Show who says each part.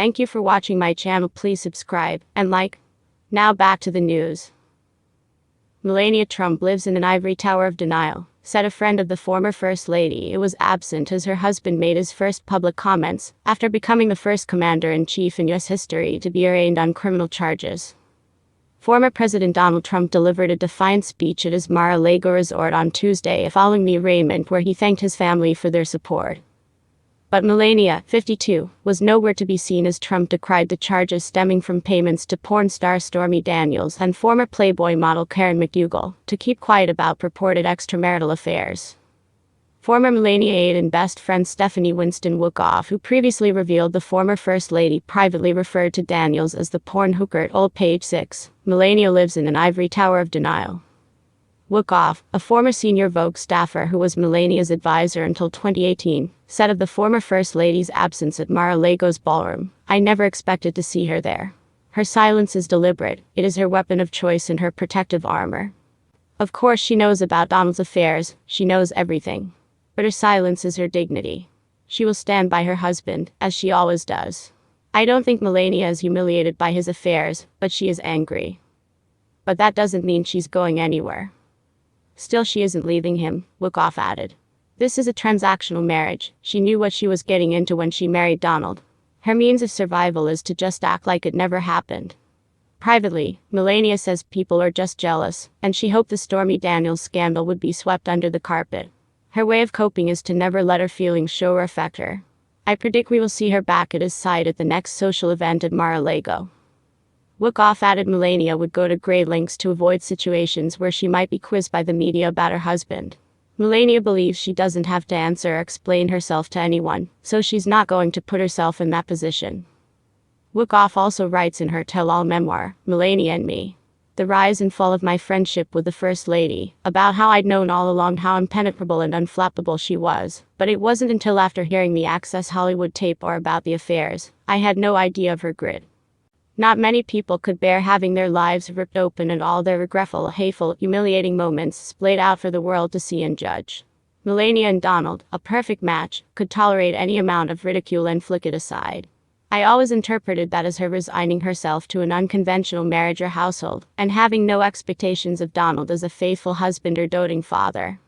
Speaker 1: Thank you for watching my channel. Please subscribe and like. Now back to the news. Melania Trump lives in an ivory tower of denial, said a friend of the former First Lady. It was absent as her husband made his first public comments after becoming the first commander-in-chief in U.S. history to be arraigned on criminal charges. Former President Donald Trump delivered a defiant speech at his Mar-a-Lago resort on Tuesday following the arraignment, where he thanked his family for their support. But Melania, 52, was nowhere to be seen as Trump decried the charges stemming from payments to porn star Stormy Daniels and former Playboy model Karen McDougal to keep quiet about purported extramarital affairs. Former Melania aide and best friend Stephanie Winston Wolkoff, who previously revealed the former First Lady privately referred to Daniels as the porn hooker at old page 6, Melania lives in an ivory tower of denial. Wolkoff, a former senior Vogue staffer who was Melania's advisor until 2018, said of the former First Lady's absence at Mar-a-Lago's ballroom, "I never expected to see her there. Her silence is deliberate. It is her weapon of choice in her protective armor. Of course she knows about Donald's affairs, she knows everything. But her silence is her dignity. She will stand by her husband, as she always does. I don't think Melania is humiliated by his affairs, but she is angry. But that doesn't mean she's going anywhere. Still, she isn't leaving him," Wolkoff added. "This is a transactional marriage. She knew what she was getting into when she married Donald. Her means of survival is to just act like it never happened." Privately, Melania says people are just jealous, and she hoped the Stormy Daniels scandal would be swept under the carpet. Her way of coping is to never let her feelings show or affect her. "I predict we will see her back at his side at the next social event at Mar-a-Lago." Wolkoff added Melania would go to great lengths to avoid situations where she might be quizzed by the media about her husband. Melania believes she doesn't have to answer or explain herself to anyone, so she's not going to put herself in that position. Wolkoff also writes in her tell-all memoir, Melania and Me: The Rise and Fall of My Friendship with the First Lady, about how I'd known all along how impenetrable and unflappable she was, but it wasn't until after hearing the Access Hollywood tape or about the affairs, I had no idea of her grit. Not many people could bear having their lives ripped open and all their regretful, hateful, humiliating moments splayed out for the world to see and judge. Melania and Donald, a perfect match, could tolerate any amount of ridicule and flick it aside. I always interpreted that as her resigning herself to an unconventional marriage or household, and having no expectations of Donald as a faithful husband or doting father.